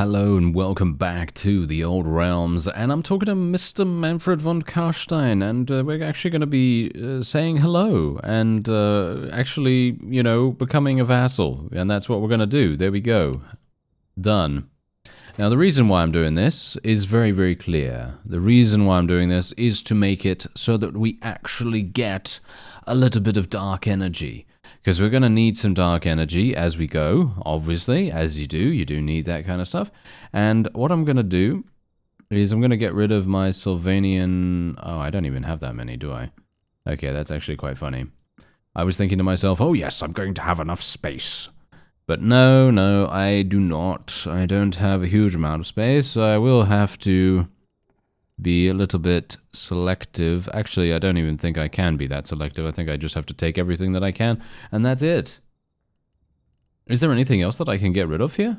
Hello and welcome back to the Old Realms, and I'm talking to Mr. Manfred von Karstein, and we're actually going to be saying hello, and actually, becoming a vassal, and that's what we're going to do. There we go. Done. Now, the reason why I'm doing this is very, very clear. The reason why I'm doing this is to make it so that we actually get a little bit of dark energy. Because we're going to need some dark energy as we go, obviously, as you do need that kind of stuff. And what I'm going to do is I'm going to get rid of my Sylvanian... Oh, I don't even have that many, do I? Okay, that's actually quite funny. I was thinking to myself, oh yes, I'm going to have enough space. But no, I do not. I don't have a huge amount of space, so I will have to be a little bit selective. Actually, I don't even think I can be that selective. I think I just have to take everything that I can, and that's it. Is there anything else that I can get rid of here?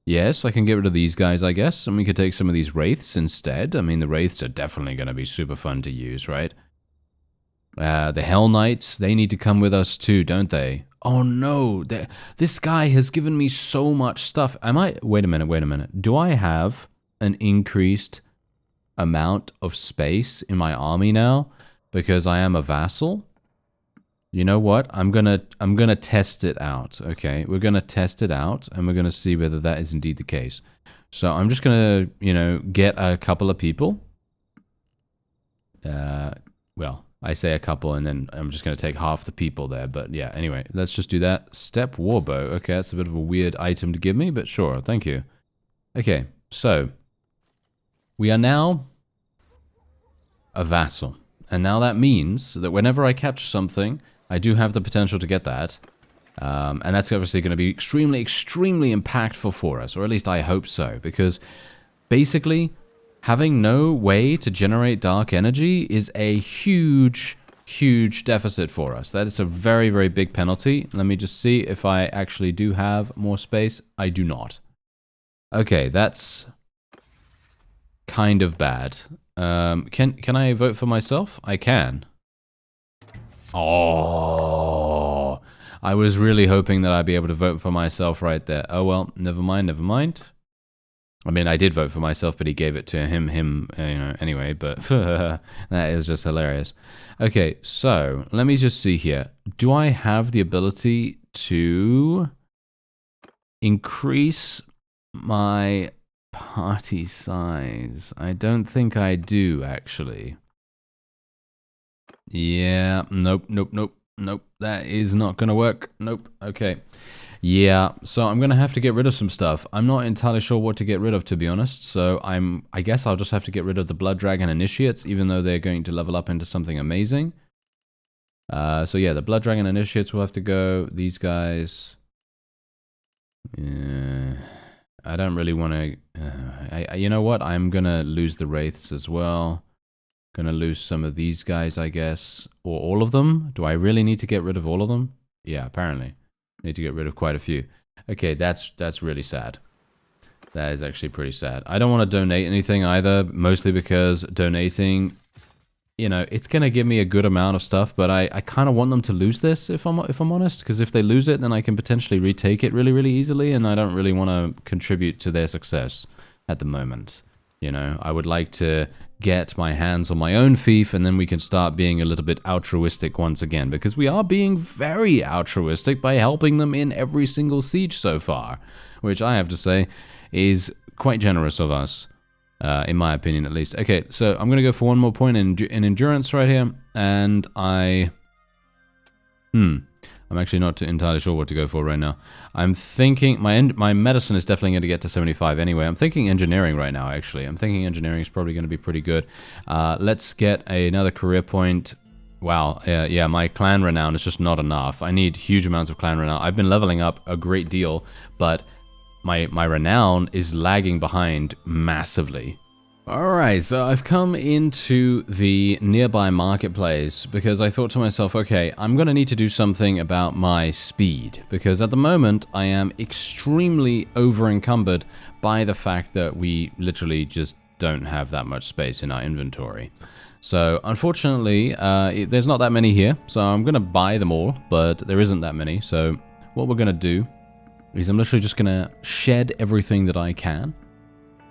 Yes, I can get rid of these guys, I guess, and we could take some of these wraiths instead. I mean, the wraiths are definitely going to be super fun to use, right? The Hell Knights, they need to come with us too, don't they? Oh no, this guy has given me so much stuff. Wait a minute. Do I have an increased amount of space in my army now because I am a vassal? You know what? I'm gonna test it out. Okay, we're gonna test it out, and we're gonna see whether that is indeed the case. So I'm just gonna, get a couple of people. Well, I say a couple, and then I'm just gonna take half the people there. But yeah, anyway, let's just do that. Step warbow. Okay, that's a bit of a weird item to give me, but sure, thank you. Okay, so we are now a vassal. And now that means that whenever I catch something, I do have the potential to get that. And that's obviously going to be extremely, extremely impactful for us. Or at least I hope so. Because basically, having no way to generate dark energy is a huge, huge deficit for us. That is a very, very big penalty. Let me just see if I actually do have more space. I do not. Okay, that's kind of bad. Can I vote for myself? I can. Oh, I was really hoping that I'd be able to vote for myself right there. Oh well, never mind. I mean, I did vote for myself, but he gave it to him, anyway, but that is just hilarious. Okay, so let me just see here. Do I have the ability to increase my party size? I don't think I do, actually. Yeah, nope. That is not gonna work. Nope. Okay. Yeah, so I'm gonna have to get rid of some stuff. I'm not entirely sure what to get rid of, to be honest. So I guess I'll just have to get rid of the Blood Dragon Initiates, even though they're going to level up into something amazing. So yeah, the Blood Dragon Initiates will have to go. These guys. Yeah. I don't really want to... you know what? I'm going to lose the Wraiths as well. Going to lose some of these guys, I guess. Or all of them? Do I really need to get rid of all of them? Yeah, apparently. Need to get rid of quite a few. Okay, that's really sad. That is actually pretty sad. I don't want to donate anything either, mostly because donating... it's going to give me a good amount of stuff, but I kind of want them to lose this, if I'm honest, because if they lose it, then I can potentially retake it really, really easily, and I don't really want to contribute to their success at the moment. I would like to get my hands on my own fief, and then we can start being a little bit altruistic once again, because we are being very altruistic by helping them in every single siege so far, which I have to say is quite generous of us. In my opinion, at least. Okay, so I'm going to go for one more point in endurance right here, and I'm actually not entirely sure what to go for right now. I'm thinking, my medicine is definitely going to get to 75 anyway. I'm thinking engineering right now, actually. I'm thinking engineering is probably going to be pretty good. Let's get another career point. Wow, yeah, my clan renown is just not enough. I need huge amounts of clan renown. I've been leveling up a great deal, but my renown is lagging behind massively. Alright, so I've come into the nearby marketplace because I thought to myself, okay, I'm going to need to do something about my speed, because at the moment I am extremely over-encumbered by the fact that we literally just don't have that much space in our inventory. So unfortunately, there's not that many here, so I'm going to buy them all, but there isn't that many. So what we're going to do is I'm literally just going to shed everything that I can.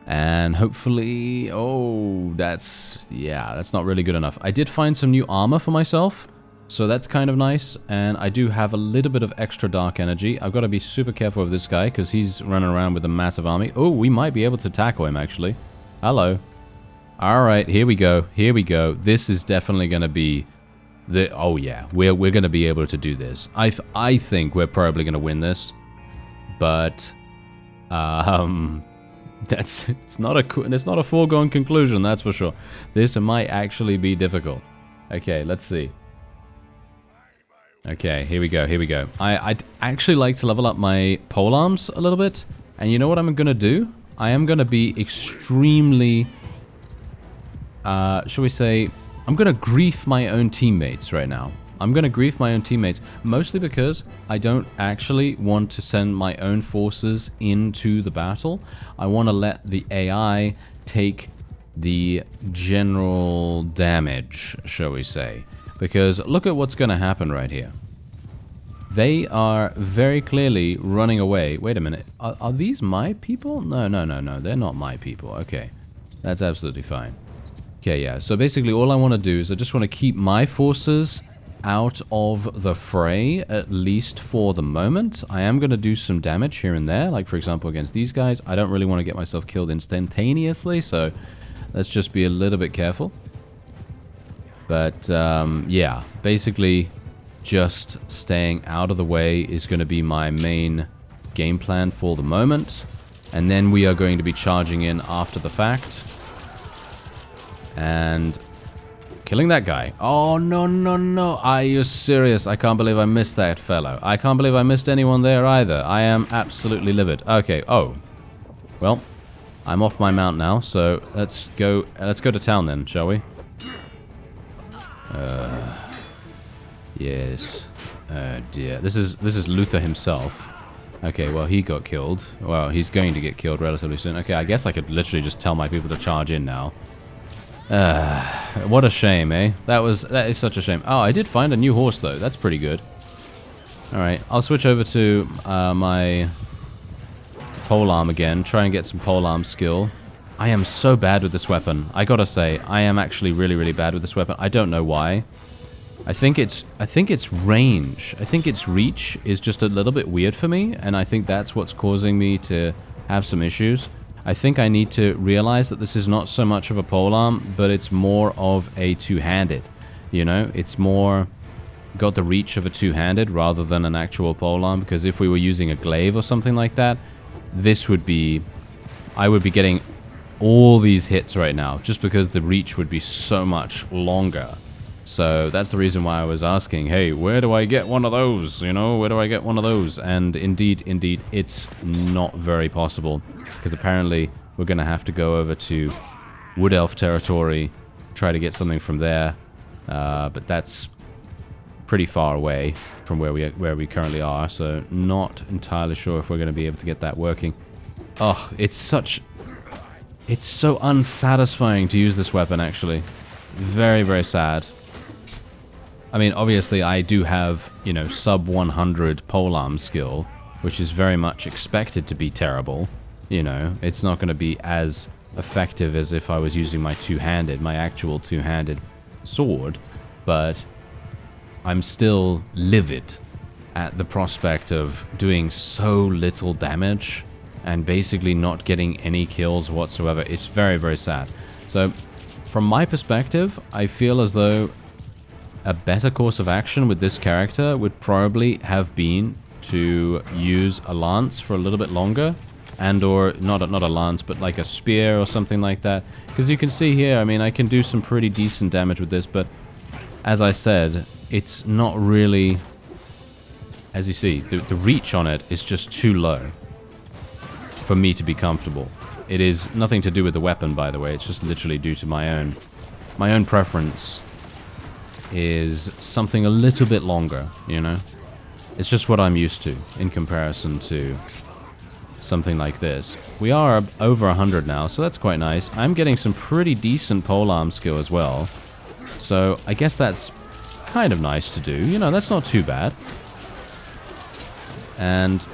And hopefully... Oh, that's not really good enough. I did find some new armor for myself, so that's kind of nice. And I do have a little bit of extra dark energy. I've got to be super careful with this guy, because he's running around with a massive army. Oh, we might be able to tackle him, actually. Hello. Alright, here we go. Here we go. This is definitely going to be... Oh, yeah. We're going to be able to do this. I think we're probably going to win this. But... it's not a foregone conclusion, that's for sure. This might actually be difficult. Okay, let's see. Okay, here we go, here we go. I'd actually like to level up my polearms a little bit. And you know what I'm going to do? I am going to be extremely... shall we say... I'm going to grief my own teammates right now. I'm going to grief my own teammates, mostly because I don't actually want to send my own forces into the battle. I want to let the AI take the general damage, shall we say. Because look at what's going to happen right here. They are very clearly running away. Wait a minute. Are these my people? No. They're not my people. Okay. That's absolutely fine. Okay, yeah. So basically all I want to do is I just want to keep my forces out of the fray, at least for the moment. I am going to do some damage here and there, like for example against these guys. I don't really want to get myself killed instantaneously, so let's just be a little bit careful. But yeah, basically just staying out of the way is going to be my main game plan for the moment. And then we are going to be charging in after the fact. And... killing that guy. Oh, no. Are you serious? I can't believe I missed that fellow. I can't believe I missed anyone there either. I am absolutely livid. Okay, oh. Well, I'm off my mount now, so let's go to town then, shall we? Yes. Oh dear. This is Luther himself. Okay, well, he got killed. Well, he's going to get killed relatively soon. Okay, I guess I could literally just tell my people to charge in now. What a shame, eh? That is such a shame. Oh, I did find a new horse, though. That's pretty good. Alright, I'll switch over to my polearm again. Try and get some polearm skill. I am so bad with this weapon. I gotta say, I am actually really, really bad with this weapon. I don't know why. I think it's range. I think its reach is just a little bit weird for me, and I think that's what's causing me to have some issues. I think I need to realize that this is not so much of a polearm, but it's more of a two-handed. You know, it's more got the reach of a two-handed rather than an actual polearm, because if we were using a glaive or something like that, this would be... I would be getting all these hits right now, just because the reach would be so much longer. So that's the reason why I was asking, hey, where do I get one of those? You know, where do I get one of those? And indeed, it's not very possible. Because apparently we're going to have to go over to Wood Elf territory, try to get something from there. But that's pretty far away from where we currently are. So not entirely sure if we're going to be able to get that working. Oh, it's so unsatisfying to use this weapon, actually. Very, very sad. I mean, obviously, I do have, you know, sub 100 polearm skill, which is very much expected to be terrible. You know, it's not going to be as effective as if I was using my two-handed, my actual two-handed sword, but I'm still livid at the prospect of doing so little damage and basically not getting any kills whatsoever. It's very, very sad. So, from my perspective, I feel as though a better course of action with this character would probably have been to use a lance for a little bit longer, and or not a lance, but like a spear or something like that. Because you can see here, I mean, I can do some pretty decent damage with this, but as I said, it's not really, as you see, the reach on it is just too low for me to be comfortable. It is nothing to do with the weapon, by the way. It's just literally due to my own preference is something a little bit longer, you know? It's just what I'm used to in comparison to something like this. We are over 100 now, so that's quite nice. I'm getting some pretty decent polearm skill as well. So I guess that's kind of nice to do. You know, that's not too bad. And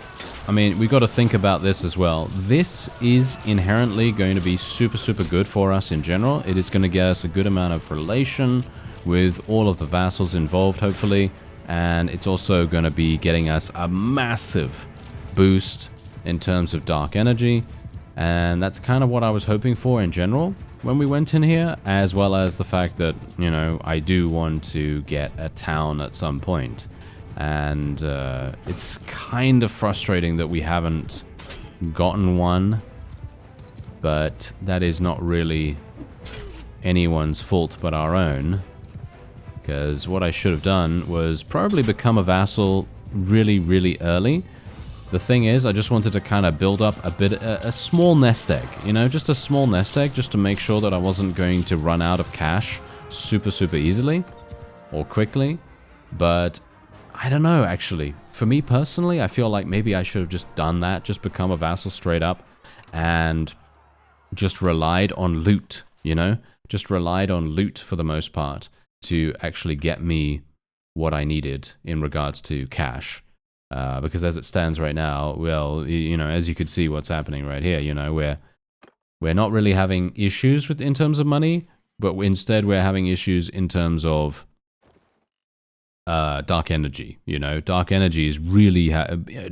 I mean, we got to think about this as well. This is inherently going to be super, super good for us in general. It is going to get us a good amount of relation with all of the vassals involved, hopefully. And it's also going to be getting us a massive boost in terms of dark energy. And that's kind of what I was hoping for in general when we went in here, as well as the fact that, you know, I do want to get a town at some point. And it's kind of frustrating that we haven't gotten one, but that is not really anyone's fault but our own, because what I should have done was probably become a vassal really, really early. The thing is, I just wanted to kind of build up a small nest egg, you know, just a small nest egg, just to make sure that I wasn't going to run out of cash super, super easily or quickly. But I don't know, actually. For me personally, I feel like maybe I should have just done that, just become a vassal straight up, and just relied on loot, you know? Just relied on loot for the most part to actually get me what I needed in regards to cash. Because as it stands right now, well, you know, as you could see what's happening right here, you know, we're not really having issues in terms of money, but instead we're having issues in terms of dark energy. You know, dark energy is really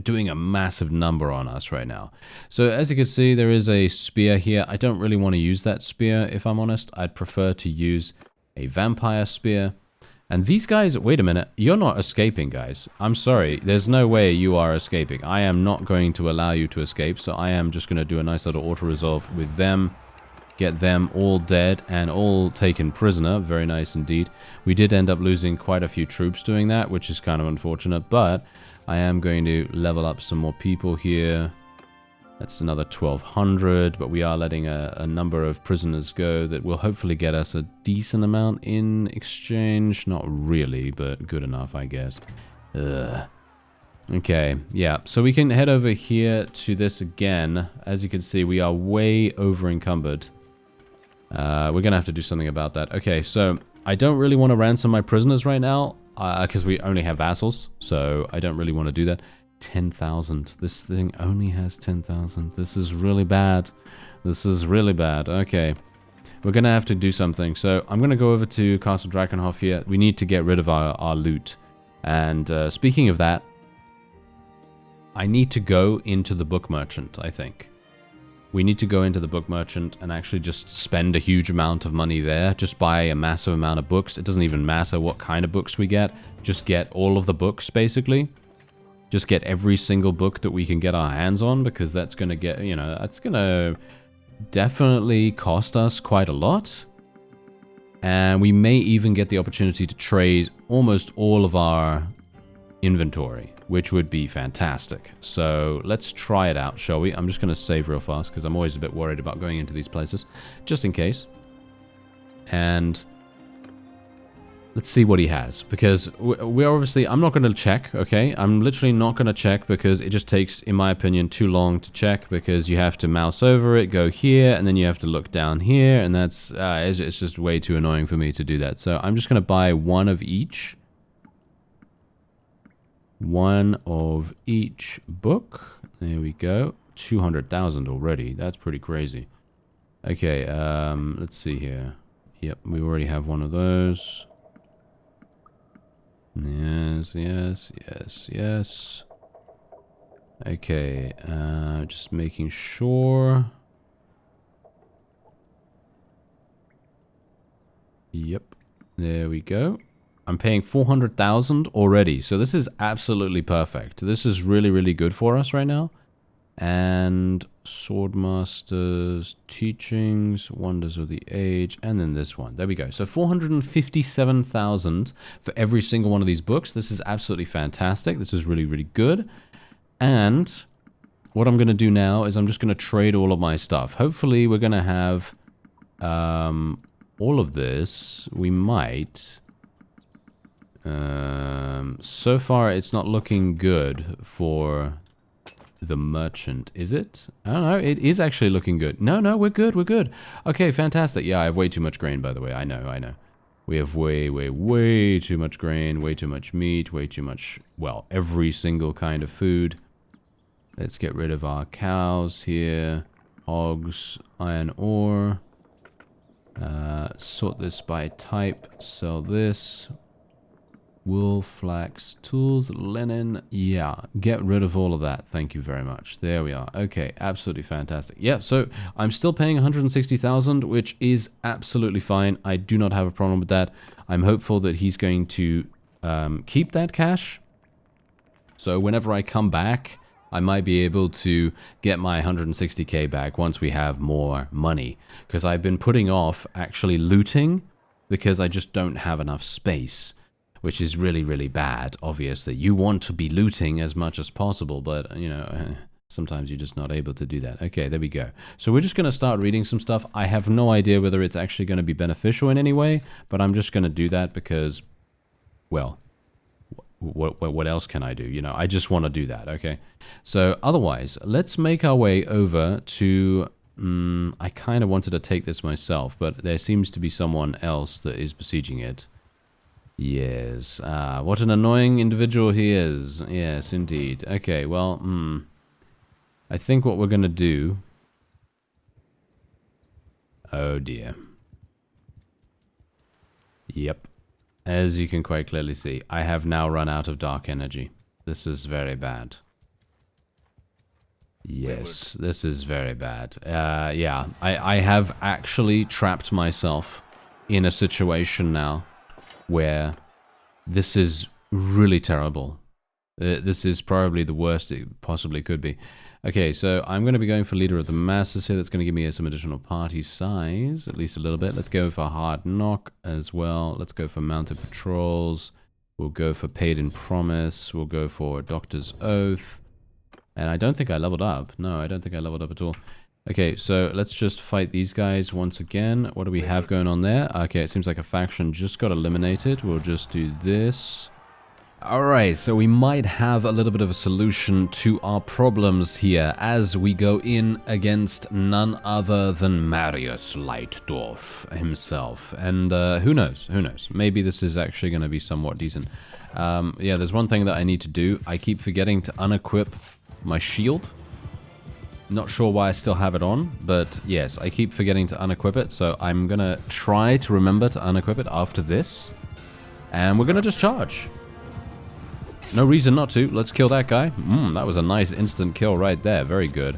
doing a massive number on us right now. So as you can see, there is a spear here. I don't really want to use that spear, if I'm honest. I'd prefer to use a vampire spear. And these guys, wait a minute, you're not escaping, guys. I'm sorry, there's no way you are escaping. I am not going to allow you to escape, so I am just going to do a nice little auto-resolve with them. Get them all dead and all taken prisoner. Very nice indeed. We did end up losing quite a few troops doing that, which is kind of unfortunate, but I am going to level up some more people here. That's another 1,200, but we are letting a number of prisoners go that will hopefully get us a decent amount in exchange. Not really, but good enough, I guess. Ugh. Okay, yeah, so we can head over here to this again. As you can see, we are way over encumbered. We're going to have to do something about that. Okay, so I don't really want to ransom my prisoners right now, because we only have vassals, so I don't really want to do that. 10,000. This thing only has 10,000. This is really bad. This is really bad. Okay. We're going to have to do something. So I'm going to go over to Castle Drakenhof here. We need to get rid of our loot. And speaking of that, I need to go into the book merchant, I think. We need to go into the book merchant and actually just spend a huge amount of money there. Just buy a massive amount of books. It doesn't even matter what kind of books we get. Just get all of the books, basically. Just get every single book that we can get our hands on, because that's going to get, you know, that's going to definitely cost us quite a lot. And we may even get the opportunity to trade almost all of our inventory, which would be fantastic. So let's try it out, shall we? I'm just going to save real fast because I'm always a bit worried about going into these places, just in case. And let's see what he has, because we're obviously, I'm not going to check, okay? I'm literally not going to check because it just takes, in my opinion, too long to check, because you have to mouse over it, go here, and then you have to look down here, and that's, it's just way too annoying for me to do that. So I'm just going to buy one of each. One of each book. There we go. 200,000 already. That's pretty crazy. Okay, let's see here. Yep, we already have one of those. Yes, yes, yes, yes. Okay, just making sure. Yep, there we go. I'm paying 400,000 already, so this is absolutely perfect. This is really, really good for us right now. And Swordmaster's Teachings, Wonders of the Age, and then this one. There we go. So 457,000 for every single one of these books. This is absolutely fantastic. This is really, really good. And what I'm going to do now is I'm just going to trade all of my stuff. Hopefully we're going to have all of this. We might. So far it's not looking good for the merchant, is it? I don't know. It is actually looking good. No, we're good. We're good. Okay, fantastic. Yeah, I have way too much grain, by the way. I know. We have way too much grain, way too much meat, way too much, well, every single kind of food. Let's get rid of our cows here. Hogs, iron ore. Sort this by type. Sell this. Wool, flax, tools, linen. Yeah, get rid of all of that. Thank you very much. There we are. Okay, absolutely fantastic. Yeah, so I'm still paying 160,000, which is absolutely fine. I do not have a problem with that. I'm hopeful that he's going to keep that cash. So whenever I come back, I might be able to get my 160k back once we have more money. Because I've been putting off actually looting because I just don't have enough space. Which is really, really bad, obviously. You want to be looting as much as possible, but, you know, sometimes you're just not able to do that. Okay, there we go. So we're just going to start reading some stuff. I have no idea whether it's actually going to be beneficial in any way, but I'm just going to do that because, well, what else can I do? You know, I just want to do that, okay? So otherwise, let's make our way over to... I kind of wanted to take this myself, but there seems to be someone else that is besieging it. Yes. What an annoying individual he is. Yes, indeed. Okay, well, I think what we're going to do... Oh, dear. Yep. As you can quite clearly see, I have now run out of dark energy. This is very bad. Yes, this is very bad. Yeah, I have actually trapped myself in a situation now where this is really terrible. This is probably the worst it possibly could be. Okay, so I'm going to be going for Leader of the Masses here. That's going to give me some additional party size, at least a little bit. Let's go for Hard Knock as well. Let's go for Mounted Patrols. We'll go for Paid in Promise. We'll go for Doctor's Oath. And I don't think I leveled up. No, I don't think I leveled up at all. Okay, so let's just fight these guys once again. What do we have going on there? Okay, it seems like a faction just got eliminated. We'll just do this. Alright, so we might have a little bit of a solution to our problems here as we go in against none other than Marius Leitdorf himself. And who knows? Who knows? Maybe this is actually going to be somewhat decent. Yeah, there's one thing that I need to do. I keep forgetting to unequip my shield. Not sure why I still have it on, but yes, I keep forgetting to unequip it, so I'm gonna try to remember to unequip it after this. And we're gonna just charge. No reason not to. Let's kill that guy. That was a nice instant kill right there. Very good.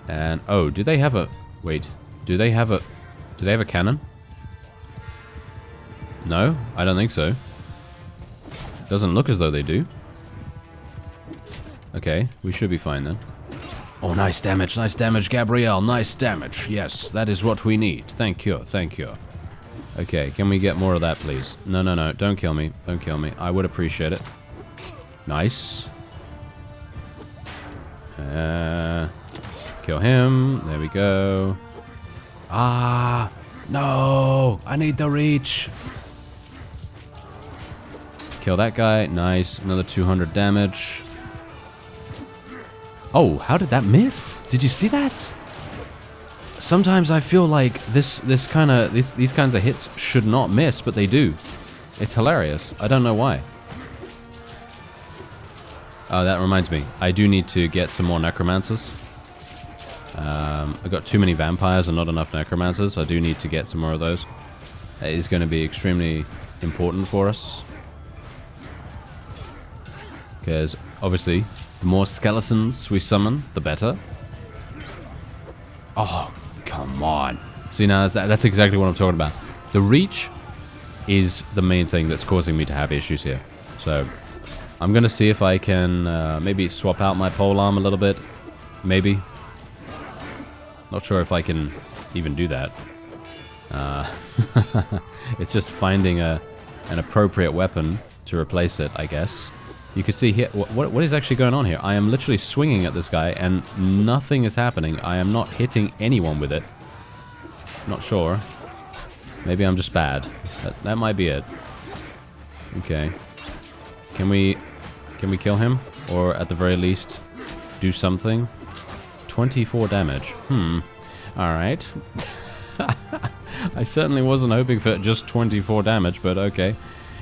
And, oh, do they have a... Wait. Do they have a cannon? No? I don't think so. Doesn't look as though they do. Okay, we should be fine then. Oh, nice damage, Gabrielle, nice damage. Yes, that is what we need. Thank you, thank you. Okay, can we get more of that, please? No, no, no, don't kill me, don't kill me. I would appreciate it. Nice. Kill him, there we go. Ah, no, I need the reach. Kill that guy, nice, another 200 damage. Oh, how did that miss? Did you see that? Sometimes I feel like these kinds of hits should not miss, but they do. It's hilarious. I don't know why. Oh, that reminds me. I do need to get some more necromancers. I've got too many vampires and not enough necromancers. I do need to get some more of those. It is going to be extremely important for us. Because, obviously, the more skeletons we summon, the better. Oh, come on. See, now that's exactly what I'm talking about. The reach is the main thing that's causing me to have issues here. So, I'm going to see if I can maybe swap out my polearm a little bit. Maybe. Not sure if I can even do that. It's just finding an appropriate weapon to replace it, I guess. You can see here, what is actually going on here? I am literally swinging at this guy and nothing is happening. I am not hitting anyone with it. Not sure. Maybe I'm just bad. That might be it. Okay. Can we kill him? Or at the very least, do something? 24 damage. Alright. I certainly wasn't hoping for just 24 damage, but okay.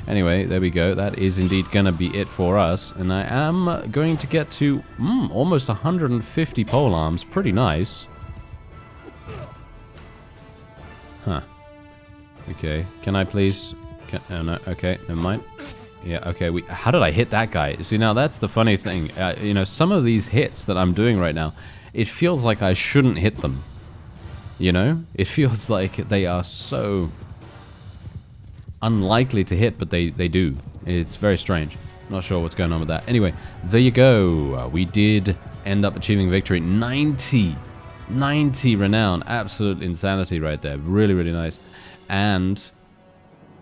Anyway, there we go. That is indeed going to be it for us. And I am going to get to almost 150 pole arms. Pretty nice. Huh. Okay. Can I please... oh, no. Okay. Never mind. Yeah, okay. How did I hit that guy? See, now that's the funny thing. You know, some of these hits that I'm doing right now, it feels like I shouldn't hit them. You know? It feels like they are so unlikely to hit, but they do. It's very strange. Not sure what's going on with that. Anyway, there you go. We did end up achieving victory. 90 renown. Absolute insanity right there. Really, really nice. And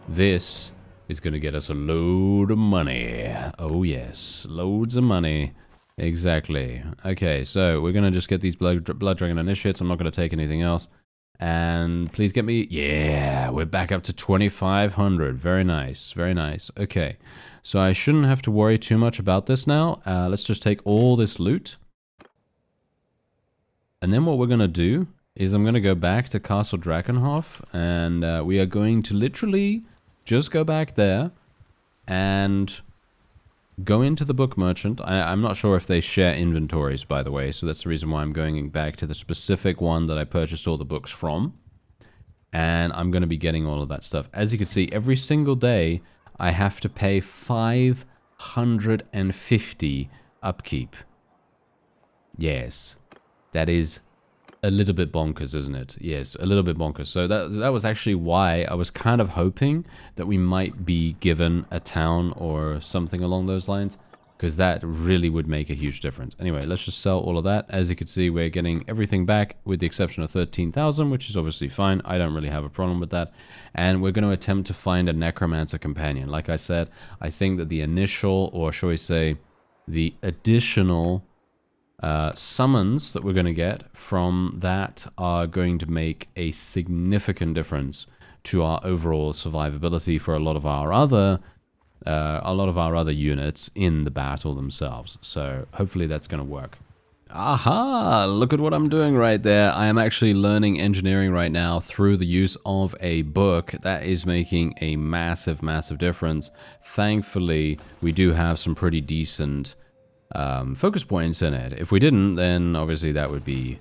this is going to get us a load of money. Oh, yes. Loads of money. Exactly. Okay, so we're going to just get these Blood Dragon Initiates. I'm not going to take anything else. And please get me... yeah, we're back up to 2,500. Very nice. Very nice. Okay, so I shouldn't have to worry too much about this now. Let's just take all this loot. And then what we're going to do is I'm going to go back to Castle Drakenhof. And we are going to literally just go back there and go into the book merchant. I'm not sure if they share inventories, by the way, so that's the reason why I'm going back to the specific one that I purchased all the books from. And I'm going to be getting all of that stuff. As you can see, every single day, I have to pay 550 upkeep. Yes, that is a little bit bonkers, isn't it? Yes, a little bit bonkers. So that was actually why I was kind of hoping that we might be given a town or something along those lines, because that really would make a huge difference. Anyway, let's just sell all of that. As you can see, we're getting everything back with the exception of 13,000, which is obviously fine. I don't really have a problem with that. And we're going to attempt to find a Necromancer companion. Like I said, I think that the initial, or shall we say, the additional summons that we're going to get from that are going to make a significant difference to our overall survivability for a lot of our other units in the battle themselves. So hopefully that's going to work. Aha! Look at what I'm doing right there. I am actually learning engineering right now through the use of a book. That is making a massive, massive difference. Thankfully, we do have some pretty decent focus points in it. If we didn't, then obviously that would be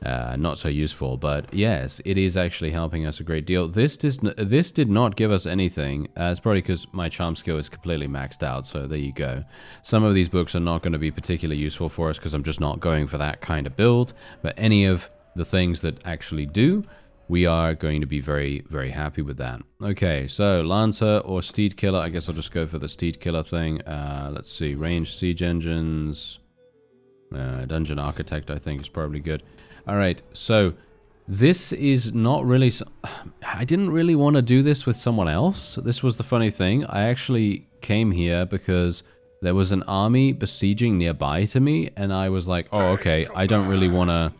not so useful. But yes, it is actually helping us a great deal. This did not give us anything. It's probably because my charm skill is completely maxed out, so there you go. Some of these books are not going to be particularly useful for us because I'm just not going for that kind of build. But any of the things that actually do, we are going to be very, very happy with that. Okay, so Lancer or Steed Killer. I guess I'll just go for the Steed Killer thing. Let's see. Ranged Siege Engines. Dungeon Architect, I think, is probably good. Alright, so this is not really... I didn't really want to do this with someone else. This was the funny thing. I actually came here because there was an army besieging nearby to me, and I was like, oh, okay, I don't really want to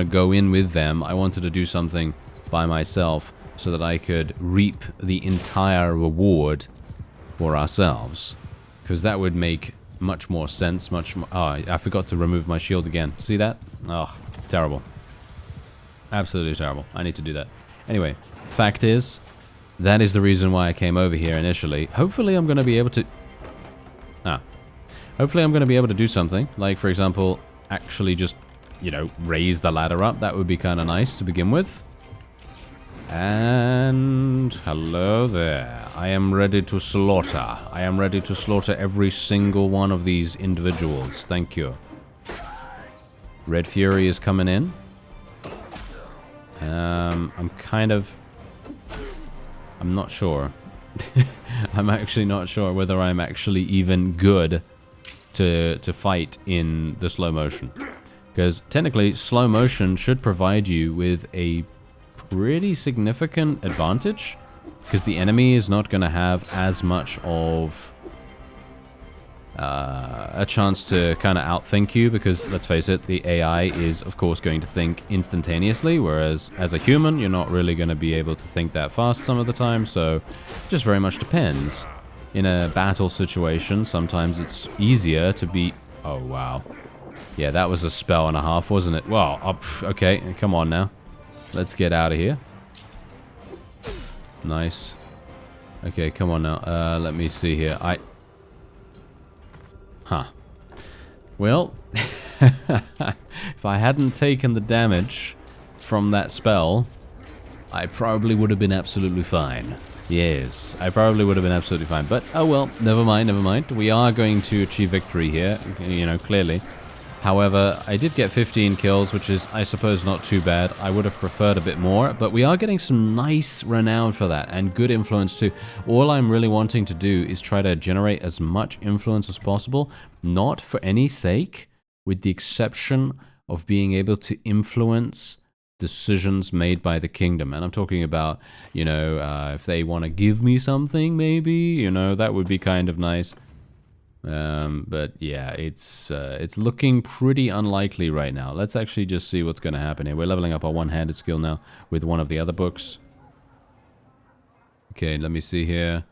go in with them. I wanted to do something by myself so that I could reap the entire reward for ourselves. Because that would make much more sense, much more... oh, I forgot to remove my shield again. See that? Oh, terrible. Absolutely terrible. I need to do that. Anyway, fact is, that is the reason why I came over here initially. Hopefully I'm going to be able to... hopefully I'm going to be able to do something. Like, for example, actually just... you know, raise the ladder up. That would be kind of nice to begin with. And hello there. I am ready to slaughter. I am ready to slaughter every single one of these individuals. Thank you. Red Fury is coming in. I'm not sure. I'm actually not sure whether I'm actually even good to fight in the slow motion. Because technically, slow motion should provide you with a pretty significant advantage. Because the enemy is not going to have as much of a chance to kind of outthink you. Because, let's face it, the AI is, of course, going to think instantaneously. Whereas, as a human, you're not really going to be able to think that fast some of the time. So, it just very much depends. In a battle situation, sometimes it's easier to beat... oh, wow. Yeah, that was a spell and a half, wasn't it? Well, okay, come on now. Let's get out of here. Nice. Okay, come on now. Let me see here. Huh. Well, if I hadn't taken the damage from that spell, I probably would have been absolutely fine. Yes, I probably would have been absolutely fine. But, oh well, never mind, never mind. We are going to achieve victory here, you know, clearly. However, I did get 15 kills, which is, I suppose, not too bad. I would have preferred a bit more, but we are getting some nice renown for that, and good influence too. All I'm really wanting to do is try to generate as much influence as possible, not for any sake, with the exception of being able to influence decisions made by the kingdom. And I'm talking about, you know, if they want to give me something, maybe, you know, that would be kind of nice. But yeah, it's looking pretty unlikely right now. Let's actually just see what's going to happen here. We're leveling up our one-handed skill now with one of the other books. Okay, let me see here.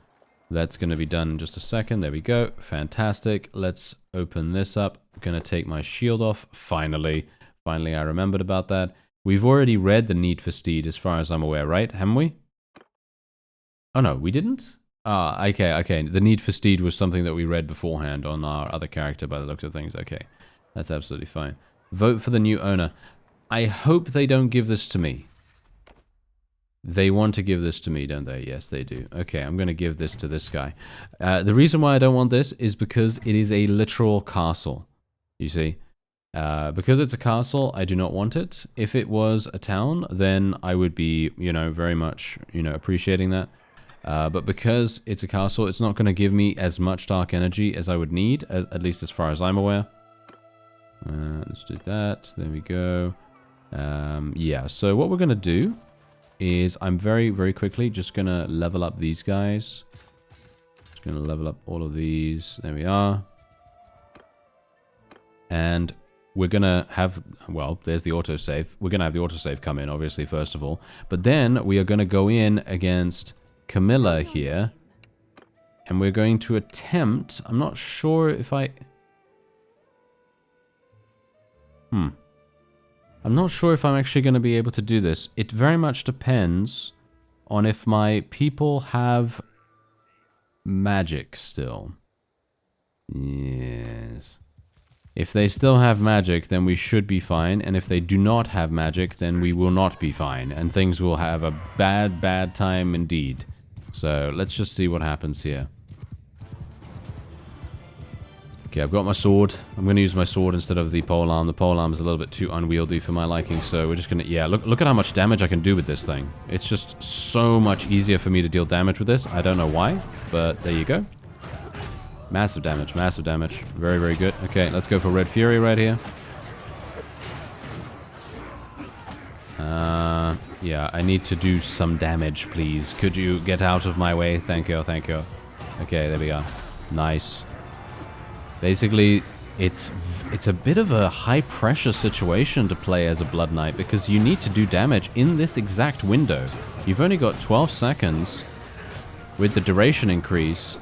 That's going to be done in just a second. There we go. Fantastic. Let's open this up. I'm going to take my shield off. Finally. Finally, I remembered about that. We've already read the Need for Steed as far as I'm aware, right? Haven't we? Oh no, we didn't? Ah, okay. The Need for Steed was something that we read beforehand on our other character by the looks of things. Okay, that's absolutely fine. Vote for the new owner. I hope they don't give this to me. They want to give this to me, don't they? Yes, they do. Okay, I'm going to give this to this guy. The reason why I don't want this is because it is a literal castle. You see? Because it's a castle, I do not want it. If it was a town, then I would be, you know, very much, you know, appreciating that. But because it's a castle, it's not going to give me as much dark energy as I would need, at least as far as I'm aware. Let's do that. There we go. Yeah, so what we're going to do is I'm very, very quickly just going to level up these guys. Just going to level up all of these. There we are. And we're going to have, well, there's the autosave. We're going to have the autosave come in, obviously, first of all. But then we are going to go in against Camilla here, and we're going to attempt, I'm not sure if I'm not sure if I'm actually going to be able to do this. It very much depends on if my people have magic still. Yes. If they still have magic, then we should be fine. And if they do not have magic, then we will not be fine. And things will have a bad, bad time indeed. So let's just see what happens here. Okay, I've got my sword. I'm going to use my sword instead of the polearm. The polearm is a little bit too unwieldy for my liking, so we're just going to... Yeah, look at how much damage I can do with this thing. It's just so much easier for me to deal damage with this. I don't know why, but there you go. Massive damage, massive damage. Very, very good. Okay, let's go for Red Fury right here. Yeah, I need to do some damage, please. Could you get out of my way? Thank you, thank you. Okay, there we go. Nice. Basically, it's a bit of a high-pressure situation to play as a Blood Knight because you need to do damage in this exact window. You've only got 12 seconds with the duration increase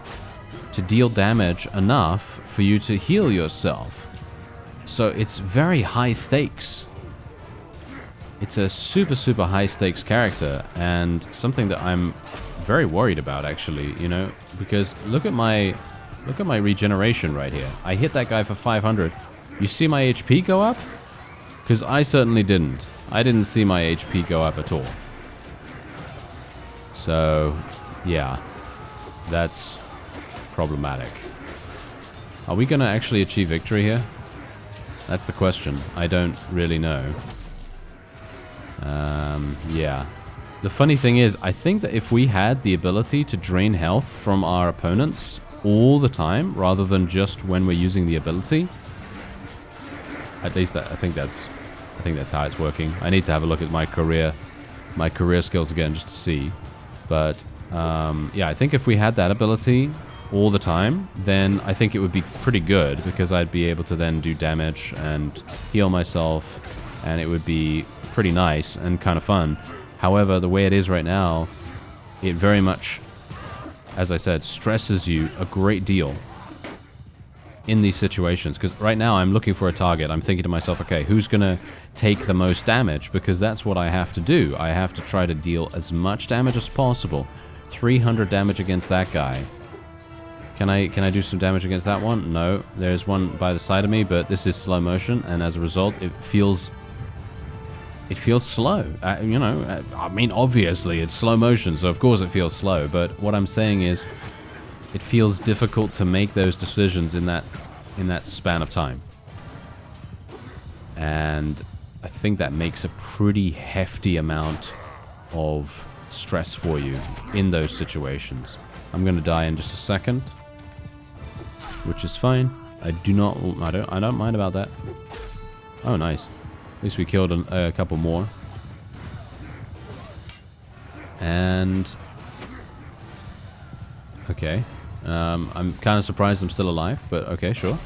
to deal damage enough for you to heal yourself. So it's very high stakes. It's a super, super high stakes character, and something that I'm very worried about, actually, you know, because look at my regeneration right here. I hit that guy for 500. You see my HP go up? Because I certainly didn't. I didn't see my HP go up at all. So, yeah, that's problematic. Are we going to actually achieve victory here? That's the question. I don't really know. Yeah. The funny thing is, I think that if we had the ability to drain health from our opponents all the time, rather than just when we're using the ability, at least I think that's how it's working. I need to have a look at my career skills again just to see. But yeah, I think if we had that ability all the time, then I think it would be pretty good, because I'd be able to then do damage and heal myself, and it would be pretty nice and kind of fun. However, the way it is right now, it very much, as I said, stresses you a great deal in these situations. Because right now I'm looking for a target. I'm thinking to myself, okay, who's going to take the most damage? Because that's what I have to do. I have to try to deal as much damage as possible 300 damage against that guy. Can I do some damage against that one? No. There's one by the side of me, but this is slow motion, and as a result, it feels slow. You know, I mean, obviously it's slow motion, so of course it feels slow. But what I'm saying is, it feels difficult to make those decisions in that span of time. And I think that makes a pretty hefty amount of stress for you in those situations. I'm going to die in just a second, which is fine. I don't mind about that. Oh, nice. At least we killed a couple more. And okay, I'm kind of surprised I'm still alive, but okay, sure.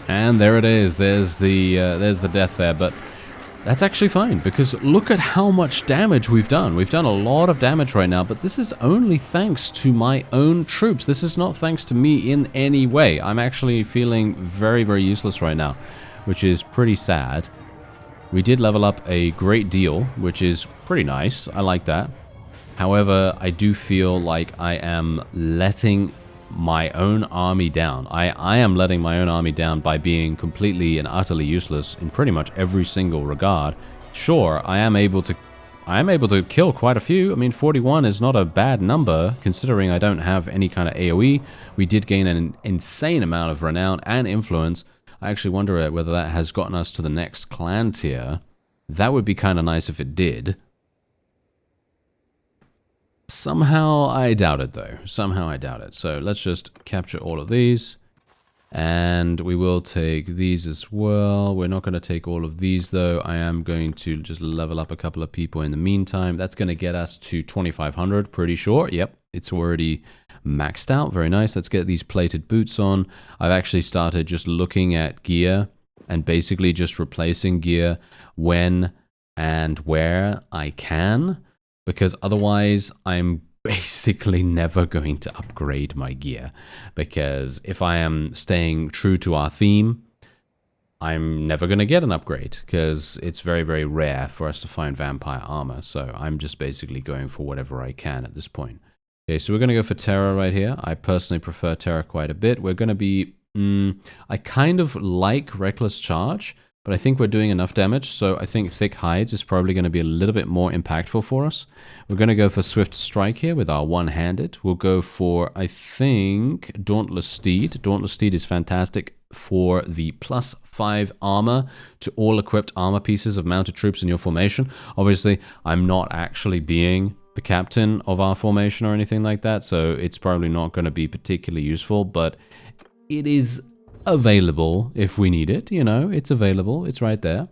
And there it is. There's the death there, but that's actually fine because look at how much damage we've done. We've done a lot of damage right now, but this is only thanks to my own troops. This is not thanks to me in any way. I'm actually feeling very, very useless right now, which is pretty sad. We did level up a great deal, which is pretty nice. I like that. However, I do feel like I am letting my own army down. I am letting my own army down by being completely and utterly useless in pretty much every single regard. Sure, I am able to kill quite a few. I mean, 41 is not a bad number considering I don't have any kind of AoE. We did gain an insane amount of renown and influence. I actually wonder whether that has gotten us to the next clan tier. That would be kind of nice if it did. Somehow I doubt it, though. Somehow I doubt it. So let's just capture all of these. And we will take these as well. We're not going to take all of these, though. I am going to just level up a couple of people in the meantime. That's going to get us to 2,500, pretty sure. Yep, it's already maxed out. Very nice. Let's get these plated boots on. I've actually started just looking at gear and basically just replacing gear when and where I can. Because otherwise, I'm basically never going to upgrade my gear. Because if I am staying true to our theme, I'm never going to get an upgrade. Because it's very, very rare for us to find vampire armor. So I'm just basically going for whatever I can at this point. Okay, so we're going to go for Terror right here. I personally prefer Terror quite a bit. We're going to be... I kind of like Reckless Charge. But I think we're doing enough damage, so I think Thick Hides is probably going to be a little bit more impactful for us. We're going to go for Swift Strike here with our one-handed. We'll go for, I think, Dauntless Steed. Dauntless Steed is fantastic for the +5 armor to all equipped armor pieces of mounted troops in your formation. Obviously, I'm not actually being the captain of our formation or anything like that, so it's probably not going to be particularly useful, but it is available if we need it, you know, it's available, it's right there.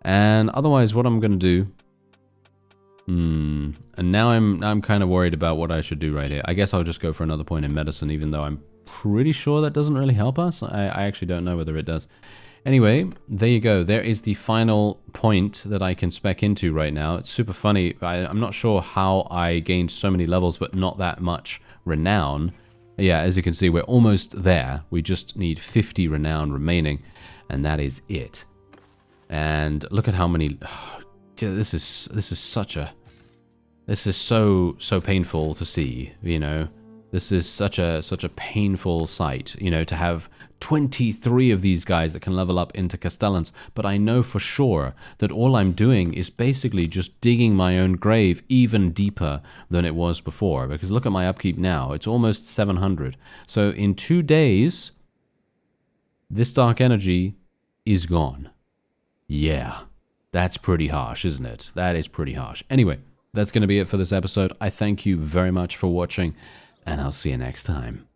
And otherwise, what I'm gonna do, and now I'm kind of worried about what I should do right here. I guess I'll just go for another point in medicine, even though I'm pretty sure that doesn't really help us. I actually don't know whether it does. Anyway, there you go. There is the final point that I can spec into right now. It's super funny. I'm not sure how I gained so many levels, but not that much renown. Yeah, as you can see, we're almost there. We just need 50 renown remaining, and that is it. And look at how many... This is so painful to see, you know. This is such a painful sight, you know, to have 23 of these guys that can level up into Castellans, but I know for sure that all I'm doing is basically just digging my own grave even deeper than it was before, because look at my upkeep now, it's almost 700. So in 2 days, this dark energy is gone. Yeah, that's pretty harsh, isn't it? That is pretty harsh. Anyway, that's going to be it for this episode. I thank you very much for watching, and I'll see you next time.